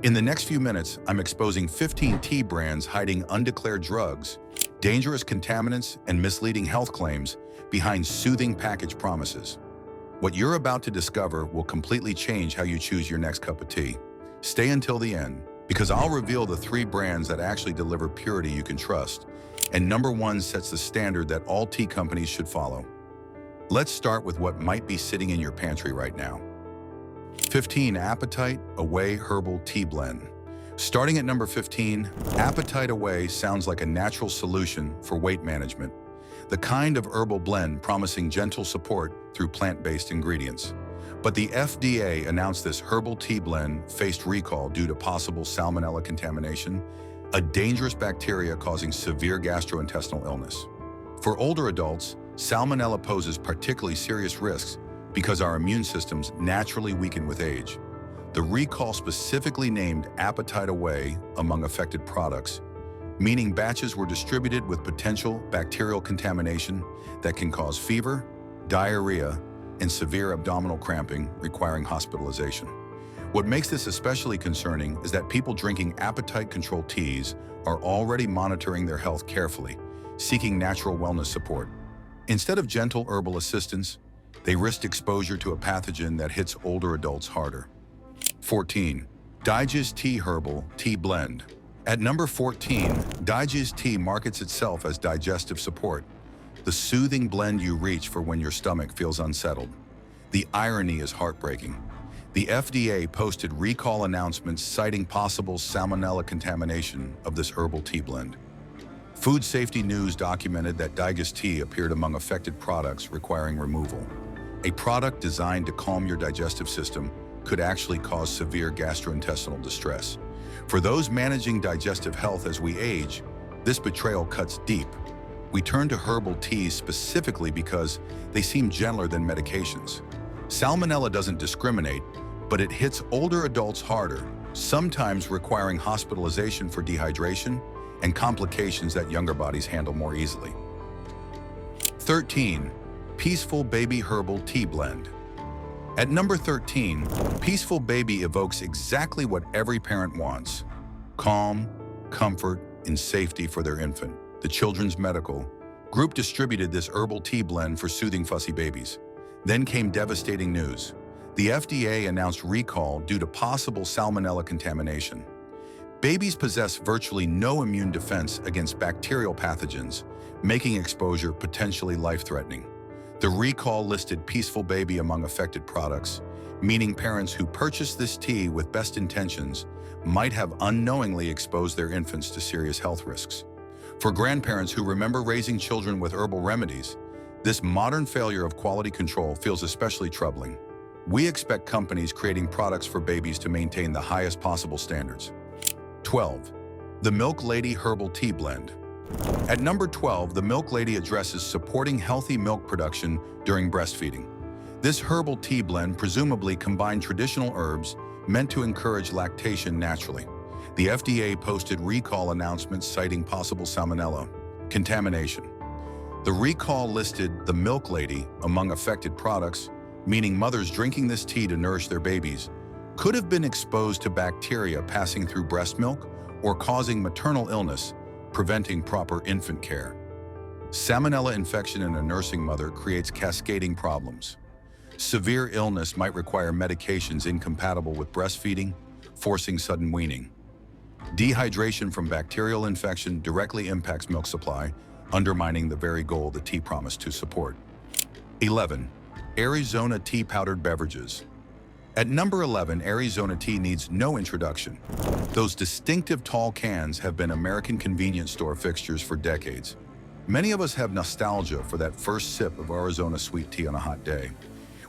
In the next few minutes, I'm exposing 15 tea brands hiding undeclared drugs, dangerous contaminants, and misleading health claims behind soothing package promises. What you're about to discover will completely change how you choose your next cup of tea. Stay until the end, because I'll reveal the 3 brands that actually deliver purity you can trust, and number 1 sets the standard that all tea companies should follow. Let's start with what might be sitting in your pantry right now. 15 Appetite Away Herbal Tea Blend. Starting at number 15, Appetite Away sounds like a natural solution for weight management, the kind of herbal blend promising gentle support through plant-based ingredients. But the FDA announced this herbal tea blend faced recall due to possible salmonella contamination, a dangerous bacteria causing severe gastrointestinal illness. For older adults, salmonella poses particularly serious risks because our immune systems naturally weaken with age. The recall specifically named Appetite Away among affected products, meaning batches were distributed with potential bacterial contamination that can cause fever, diarrhea, and severe abdominal cramping requiring hospitalization. What makes this especially concerning is that people drinking appetite-controlled teas are already monitoring their health carefully, seeking natural wellness support. Instead of gentle herbal assistance, they risk exposure to a pathogen that hits older adults harder. 14. Digest Tea Herbal Tea Blend. At number 14, Digest Tea markets itself as digestive support, the soothing blend you reach for when your stomach feels unsettled. The irony is heartbreaking. The FDA posted recall announcements citing possible salmonella contamination of this herbal tea blend. Food Safety News documented that Digest Tea appeared among affected products requiring removal. A product designed to calm your digestive system could actually cause severe gastrointestinal distress. For those managing digestive health as we age, this betrayal cuts deep. We turn to herbal teas specifically because they seem gentler than medications. Salmonella doesn't discriminate, but it hits older adults harder, sometimes requiring hospitalization for dehydration and complications that younger bodies handle more easily. 13. Peaceful Baby Herbal Tea Blend. At number 13, Peaceful Baby evokes exactly what every parent wants: calm, comfort, and safety for their infant. The Children's Medical Group distributed this herbal tea blend for soothing fussy babies. Then came devastating news. The FDA announced recall due to possible salmonella contamination. Babies possess virtually no immune defense against bacterial pathogens, making exposure potentially life-threatening. The recall listed Peaceful Baby among affected products, meaning parents who purchase this tea with best intentions might have unknowingly exposed their infants to serious health risks. For grandparents who remember raising children with herbal remedies, this modern failure of quality control feels especially troubling. We expect companies creating products for babies to maintain the highest possible standards. 12. The Milk Lady Herbal Tea Blend. At number 12, the Milk Lady addresses supporting healthy milk production during breastfeeding. This herbal tea blend presumably combined traditional herbs meant to encourage lactation naturally. The FDA posted recall announcements citing possible salmonella contamination. The recall listed the Milk Lady among affected products, meaning mothers drinking this tea to nourish their babies could have been exposed to bacteria passing through breast milk or causing maternal illness, preventing proper infant care. Salmonella infection in a nursing mother creates cascading problems. Severe illness might require medications incompatible with breastfeeding, forcing sudden weaning. Dehydration from bacterial infection directly impacts milk supply, undermining the very goal the tea promised to support. 11. Arizona Tea Powdered Beverages. At number 11, Arizona tea needs no introduction. Those distinctive tall cans have been American convenience store fixtures for decades. Many of us have nostalgia for that first sip of Arizona sweet tea on a hot day,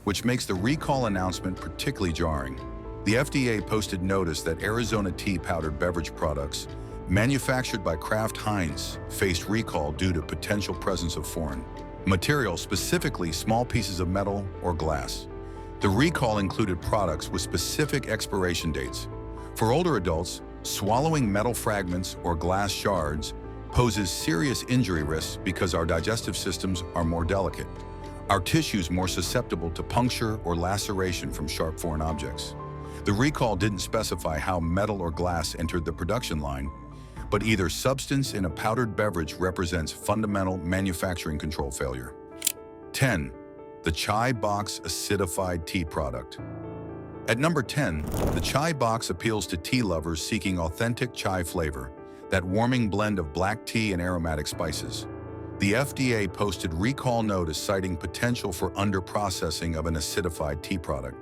which makes the recall announcement particularly jarring. The FDA posted notice that Arizona tea powdered beverage products manufactured by Kraft Heinz faced recall due to potential presence of foreign material, specifically small pieces of metal or glass. The recall included products with specific expiration dates. For older adults, swallowing metal fragments or glass shards poses serious injury risks because our digestive systems are more delicate, our tissues more susceptible to puncture or laceration from sharp foreign objects. The recall didn't specify how metal or glass entered the production line, but either substance in a powdered beverage represents fundamental manufacturing control failure. 10. The Chai Box Acidified Tea Product. At number 10, the Chai Box appeals to tea lovers seeking authentic chai flavor, that warming blend of black tea and aromatic spices. The FDA posted recall notice citing potential for underprocessing of an acidified tea product.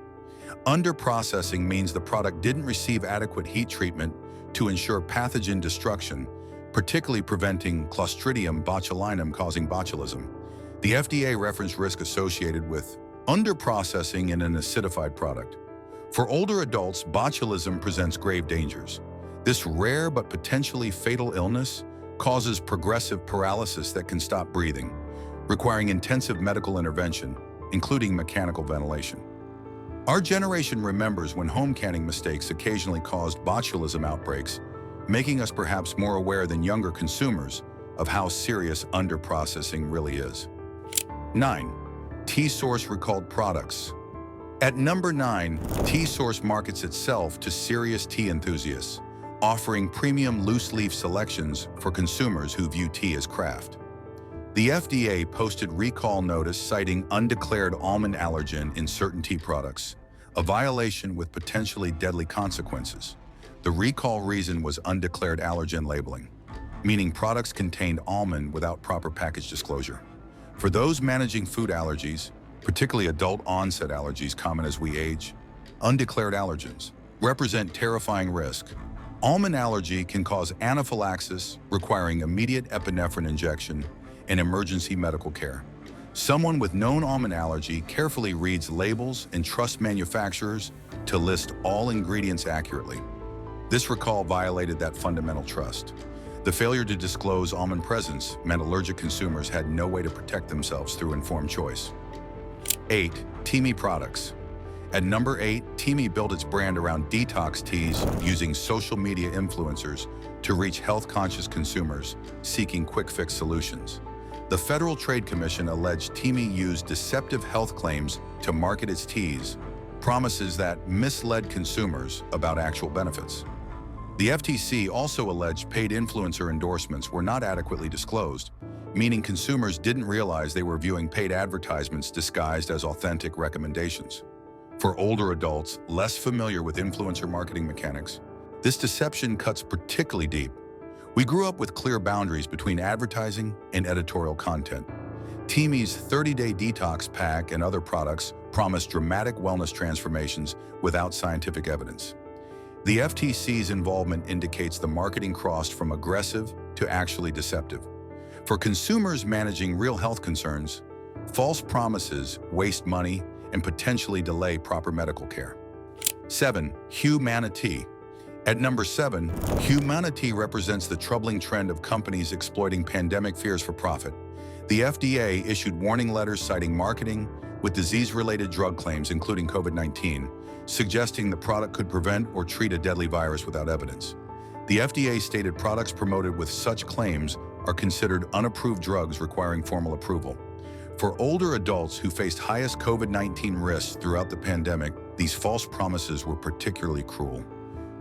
Underprocessing means the product didn't receive adequate heat treatment to ensure pathogen destruction, particularly preventing Clostridium botulinum causing botulism. The FDA referenced risk associated with underprocessing in an acidified product. For older adults, botulism presents grave dangers. This rare but potentially fatal illness causes progressive paralysis that can stop breathing, requiring intensive medical intervention, including mechanical ventilation. Our generation remembers when home canning mistakes occasionally caused botulism outbreaks, making us perhaps more aware than younger consumers of how serious underprocessing really is. 9. Tea-Source recalled products. At number 9, Tea-Source markets itself to serious tea enthusiasts, offering premium loose-leaf selections for consumers who view tea as craft. The FDA posted recall notice citing undeclared almond allergen in certain tea products, a violation with potentially deadly consequences. The recall reason was undeclared allergen labeling, meaning products contained almond without proper package disclosure. For those managing food allergies, particularly adult-onset allergies common as we age, undeclared allergens represent terrifying risk. Almond allergy can cause anaphylaxis, requiring immediate epinephrine injection and emergency medical care. Someone with known almond allergy carefully reads labels and trusts manufacturers to list all ingredients accurately. This recall violated that fundamental trust. The failure to disclose almond presence meant allergic consumers had no way to protect themselves through informed choice. 8. Teami products. At number 8, Teami built its brand around detox teas using social media influencers to reach health-conscious consumers seeking quick-fix solutions. The Federal Trade Commission alleged Teami used deceptive health claims to market its teas, promises that misled consumers about actual benefits. The FTC also alleged paid influencer endorsements were not adequately disclosed, meaning consumers didn't realize they were viewing paid advertisements disguised as authentic recommendations. For older adults less familiar with influencer marketing mechanics, this deception cuts particularly deep. We grew up with clear boundaries between advertising and editorial content. Teami's 30-day detox pack and other products promise dramatic wellness transformations without scientific evidence. The FTC's involvement indicates the marketing crossed from aggressive to actually deceptive. For consumers managing real health concerns, false promises waste money and potentially delay proper medical care. 7. Humana Tea. At number 7, Humana Tea represents the troubling trend of companies exploiting pandemic fears for profit. The FDA issued warning letters citing marketing with disease-related drug claims, including COVID-19, suggesting the product could prevent or treat a deadly virus without evidence. The FDA stated products promoted with such claims are considered unapproved drugs requiring formal approval. For older adults who faced highest COVID-19 risks throughout the pandemic, these false promises were particularly cruel.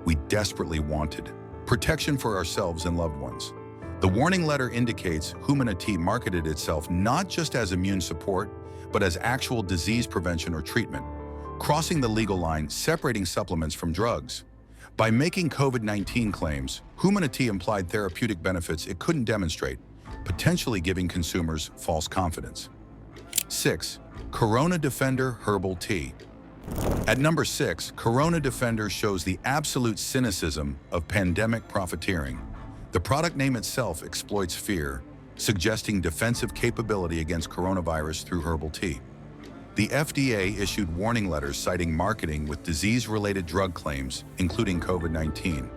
We desperately wanted protection for ourselves and loved ones. The warning letter indicates Humana Tea marketed itself not just as immune support, but as actual disease prevention or treatment, crossing the legal line, separating supplements from drugs. By making COVID-19 claims, Humana Tea implied therapeutic benefits it couldn't demonstrate, potentially giving consumers false confidence. 6. Corona Defender Herbal Tea. At number 6, Corona Defender shows the absolute cynicism of pandemic profiteering. The product name itself exploits fear, suggesting defensive capability against coronavirus through herbal tea. The FDA issued warning letters citing marketing with disease-related drug claims, including COVID-19.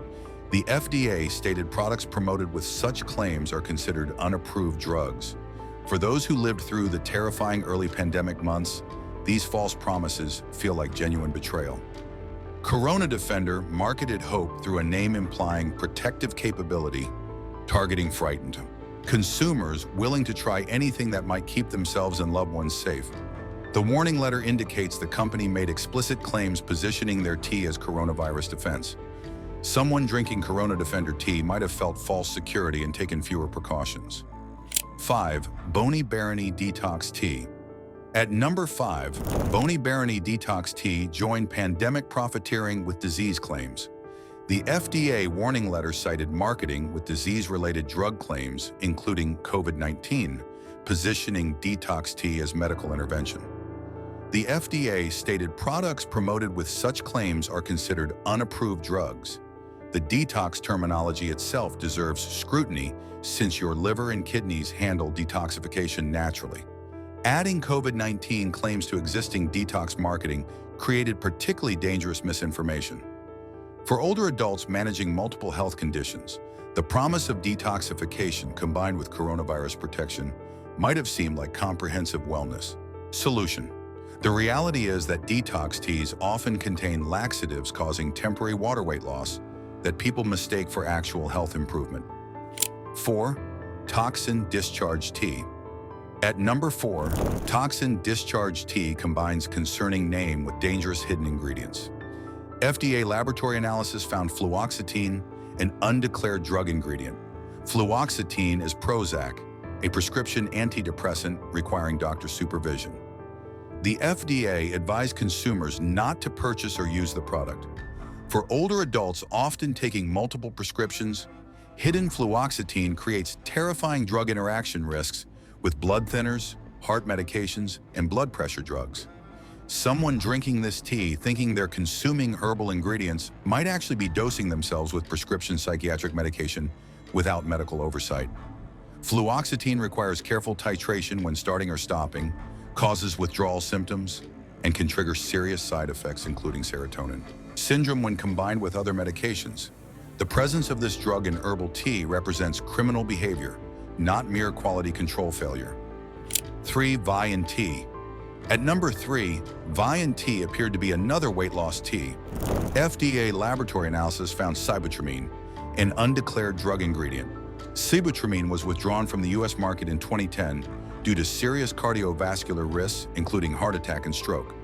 The FDA stated products promoted with such claims are considered unapproved drugs. For those who lived through the terrifying early pandemic months, these false promises feel like genuine betrayal. Corona Defender marketed hope through a name implying protective capability, targeting frightened consumers willing to try anything that might keep themselves and loved ones safe. The warning letter indicates the company made explicit claims positioning their tea as coronavirus defense. Someone drinking Corona Defender tea might have felt false security and taken fewer precautions. 5. Boney Barony Detox Tea. At number 5, Boney Barony Detox Tea joined pandemic profiteering with disease claims. The FDA warning letter cited marketing with disease-related drug claims, including COVID-19, positioning detox tea as medical intervention. The FDA stated products promoted with such claims are considered unapproved drugs. The detox terminology itself deserves scrutiny since your liver and kidneys handle detoxification naturally. Adding COVID-19 claims to existing detox marketing created particularly dangerous misinformation. For older adults managing multiple health conditions, the promise of detoxification combined with coronavirus protection might have seemed like comprehensive wellness. Solution. The reality is that detox teas often contain laxatives causing temporary water weight loss that people mistake for actual health improvement. 4. Toxin Discharge Tea. At number 4, Toxin Discharge Tea combines concerning name with dangerous hidden ingredients. FDA laboratory analysis found fluoxetine, an undeclared drug ingredient. Fluoxetine is Prozac, a prescription antidepressant requiring doctor supervision. The FDA advised consumers not to purchase or use the product. For older adults often taking multiple prescriptions, hidden fluoxetine creates terrifying drug interaction risks with blood thinners, heart medications, and blood pressure drugs. Someone drinking this tea thinking they're consuming herbal ingredients might actually be dosing themselves with prescription psychiatric medication without medical oversight. Fluoxetine requires careful titration when starting or stopping, causes withdrawal symptoms, and can trigger serious side effects including serotonin syndrome when combined with other medications. The presence of this drug in herbal tea represents criminal behavior, not mere quality control failure. 3. Viand Tea. At number 3, Viand Tea appeared to be another weight loss tea. FDA laboratory analysis found sibutramine, an undeclared drug ingredient. Sibutramine was withdrawn from the U.S. market in 2010 due to serious cardiovascular risks, including heart attack and stroke.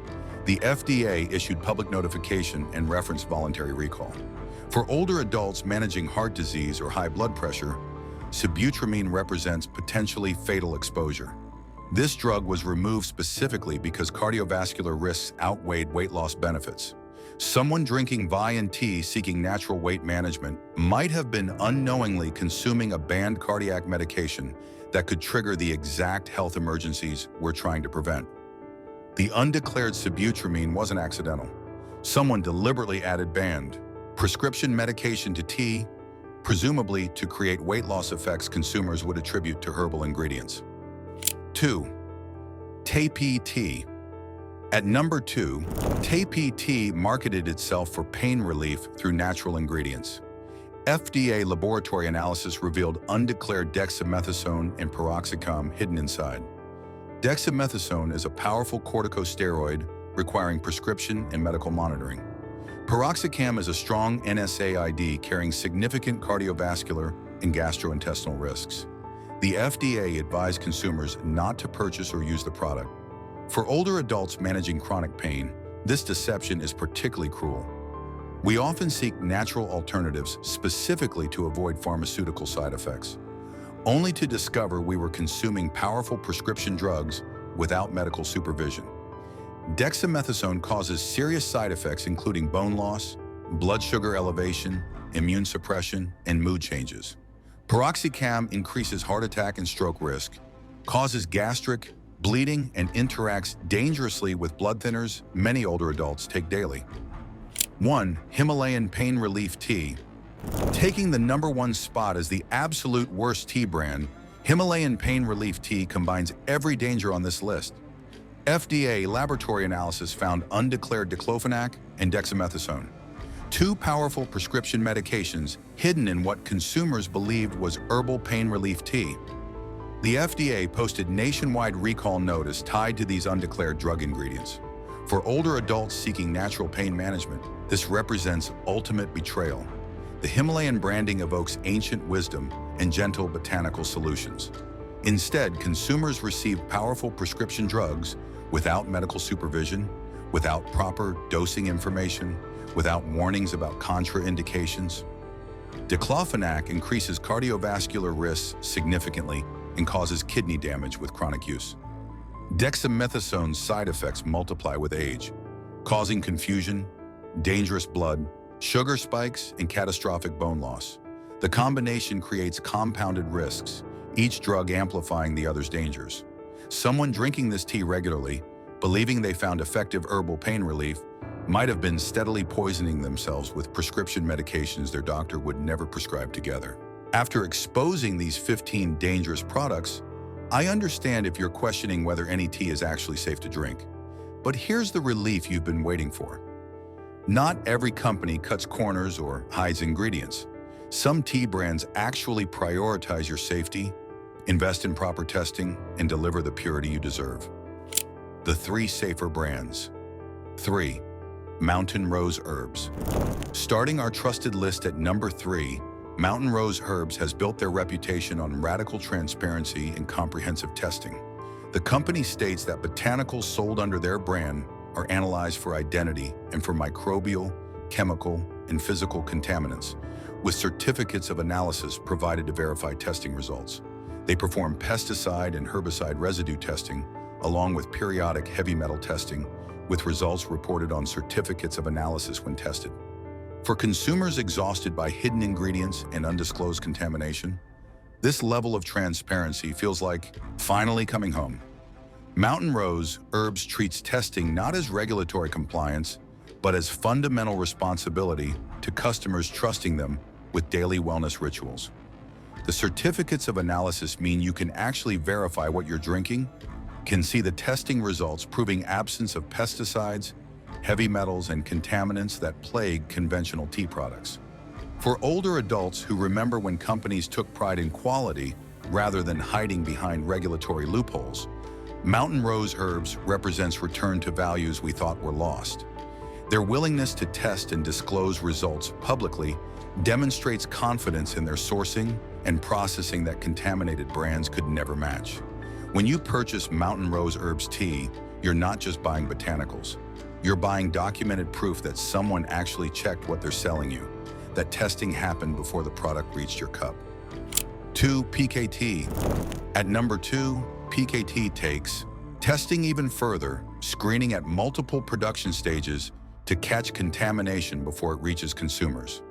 The FDA issued public notification and referenced voluntary recall. For older adults managing heart disease or high blood pressure, sibutramine represents potentially fatal exposure. This drug was removed specifically because cardiovascular risks outweighed weight loss benefits. Someone drinking Viand Tea seeking natural weight management might have been unknowingly consuming a banned cardiac medication that could trigger the exact health emergencies we're trying to prevent. The undeclared sibutramine wasn't accidental. Someone deliberately added banned prescription medication to tea, presumably to create weight loss effects consumers would attribute to herbal ingredients. 2. Teipei Tea. At number 2, Teipei Tea marketed itself for pain relief through natural ingredients. FDA laboratory analysis revealed undeclared dexamethasone and piroxicam hidden inside. Dexamethasone is a powerful corticosteroid requiring prescription and medical monitoring. Piroxicam is a strong NSAID carrying significant cardiovascular and gastrointestinal risks. The FDA advised consumers not to purchase or use the product. For older adults managing chronic pain, this deception is particularly cruel. We often seek natural alternatives specifically to avoid pharmaceutical side effects, only to discover we were consuming powerful prescription drugs without medical supervision. Dexamethasone causes serious side effects including bone loss, blood sugar elevation, immune suppression, and mood changes. Piroxicam increases heart attack and stroke risk, causes gastric, bleeding, and interacts dangerously with blood thinners many older adults take daily. 1. Himalayan Pain Relief Tea. Taking the number 1 spot as the absolute worst tea brand, Himalayan Pain Relief Tea combines every danger on this list. FDA laboratory analysis found undeclared diclofenac and dexamethasone, 2 powerful prescription medications hidden in what consumers believed was herbal pain relief tea. The FDA posted nationwide recall notice tied to these undeclared drug ingredients. For older adults seeking natural pain management, this represents ultimate betrayal. The Himalayan branding evokes ancient wisdom and gentle botanical solutions. Instead, consumers receive powerful prescription drugs without medical supervision, without proper dosing information, without warnings about contraindications. Diclofenac increases cardiovascular risks significantly and causes kidney damage with chronic use. Dexamethasone's side effects multiply with age, causing confusion, dangerous blood, sugar spikes, and catastrophic bone loss. The combination creates compounded risks, each drug amplifying the other's dangers. Someone drinking this tea regularly, believing they found effective herbal pain relief, might have been steadily poisoning themselves with prescription medications their doctor would never prescribe together. After exposing these 15 dangerous products, I understand if you're questioning whether any tea is actually safe to drink. But here's the relief you've been waiting for. Not every company cuts corners or hides ingredients. Some tea brands actually prioritize your safety, invest in proper testing, and deliver the purity you deserve. The 3 safer brands. 3. Mountain Rose Herbs. Starting our trusted list at number 3, Mountain Rose Herbs has built their reputation on radical transparency and comprehensive testing. The company states that botanicals sold under their brand are analyzed for identity and for microbial, chemical, and physical contaminants, with certificates of analysis provided to verify testing results. They perform pesticide and herbicide residue testing, along with periodic heavy metal testing, with results reported on certificates of analysis when tested. For consumers exhausted by hidden ingredients and undisclosed contamination, this level of transparency feels like finally coming home. Mountain Rose Herbs treats testing not as regulatory compliance, but as fundamental responsibility to customers trusting them with daily wellness rituals. The certificates of analysis mean you can actually verify what you're drinking, can see the testing results proving absence of pesticides, heavy metals, and contaminants that plague conventional tea products. For older adults who remember when companies took pride in quality rather than hiding behind regulatory loopholes, Mountain Rose Herbs represents return to values we thought were lost. Their willingness to test and disclose results publicly demonstrates confidence in their sourcing and processing that contaminated brands could never match. When you purchase Mountain Rose Herbs tea, you're not just buying botanicals. You're buying documented proof that someone actually checked what they're selling you, that testing happened before the product reached your cup. 2. PKT. At number 2, PKT takes testing even further, screening at multiple production stages to catch contamination before it reaches consumers.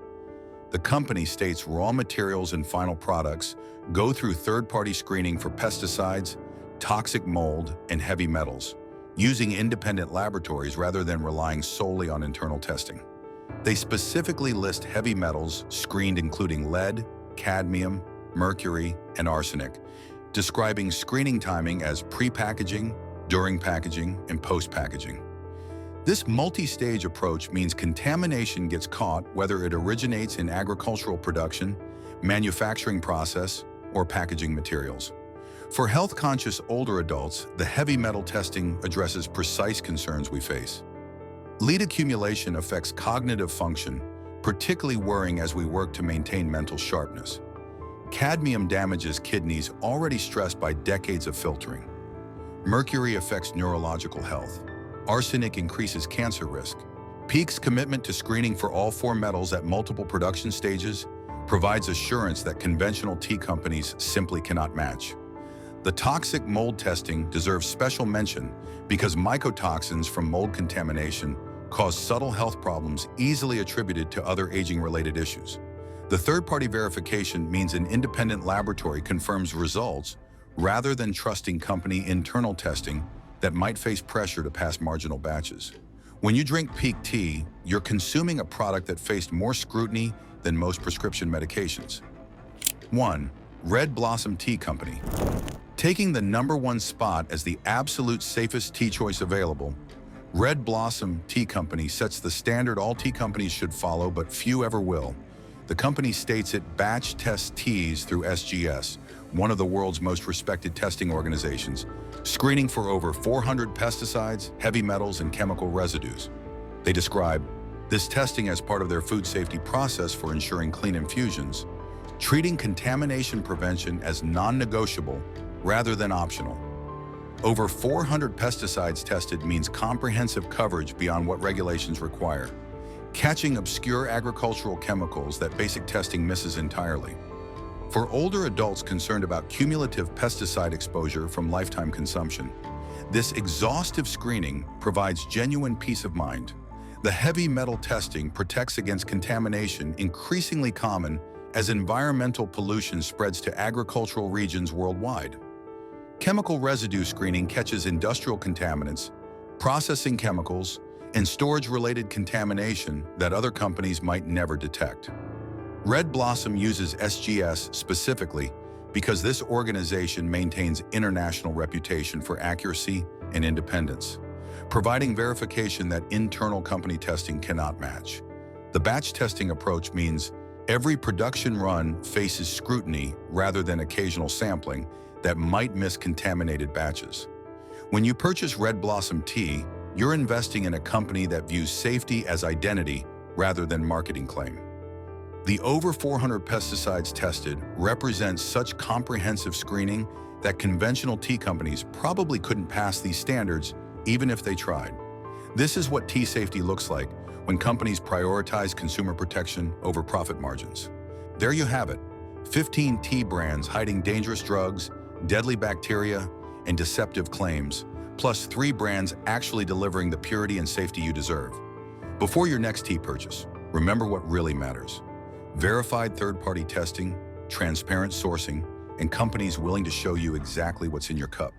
The company states raw materials and final products go through third-party screening for pesticides, toxic mold, and heavy metals, using independent laboratories rather than relying solely on internal testing. They specifically list heavy metals screened including lead, cadmium, mercury, and arsenic, describing screening timing as pre-packaging, during packaging, and post-packaging. This multi-stage approach means contamination gets caught whether it originates in agricultural production, manufacturing process, or packaging materials. For health-conscious older adults, the heavy metal testing addresses precise concerns we face. Lead accumulation affects cognitive function, particularly worrying as we work to maintain mental sharpness. Cadmium damages kidneys already stressed by decades of filtering. Mercury affects neurological health. Arsenic increases cancer risk. Peak's commitment to screening for all 4 metals at multiple production stages provides assurance that conventional tea companies simply cannot match. The toxic mold testing deserves special mention because mycotoxins from mold contamination cause subtle health problems easily attributed to other aging-related issues. The third-party verification means an independent laboratory confirms results rather than trusting company internal testing that might face pressure to pass marginal batches. When you drink Peak tea, you're consuming a product that faced more scrutiny than most prescription medications. 1. Red Blossom Tea Company. Taking the #1 spot as the absolute safest tea choice available, Red Blossom Tea Company sets the standard all tea companies should follow, but few ever will. The company states it batch tests teas through SGS, one of the world's most respected testing organizations, screening for over 400 pesticides, heavy metals, and chemical residues. They describe this testing as part of their food safety process for ensuring clean infusions, treating contamination prevention as non-negotiable rather than optional. Over 400 pesticides tested means comprehensive coverage beyond what regulations require, catching obscure agricultural chemicals that basic testing misses entirely. For older adults concerned about cumulative pesticide exposure from lifetime consumption, this exhaustive screening provides genuine peace of mind. The heavy metal testing protects against contamination increasingly common as environmental pollution spreads to agricultural regions worldwide. Chemical residue screening catches industrial contaminants, processing chemicals, and storage-related contamination that other companies might never detect. Red Blossom uses SGS specifically because this organization maintains international reputation for accuracy and independence, providing verification that internal company testing cannot match. The batch testing approach means every production run faces scrutiny rather than occasional sampling that might miss contaminated batches. When you purchase Red Blossom tea, you're investing in a company that views safety as identity rather than marketing claim. The over 400 pesticides tested represents such comprehensive screening that conventional tea companies probably couldn't pass these standards even if they tried. This is what tea safety looks like when companies prioritize consumer protection over profit margins. There you have it, 15 tea brands hiding dangerous drugs, deadly bacteria, and deceptive claims, plus 3 brands actually delivering the purity and safety you deserve. Before your next tea purchase, remember what really matters. Verified third-party testing, transparent sourcing, and companies willing to show you exactly what's in your cup.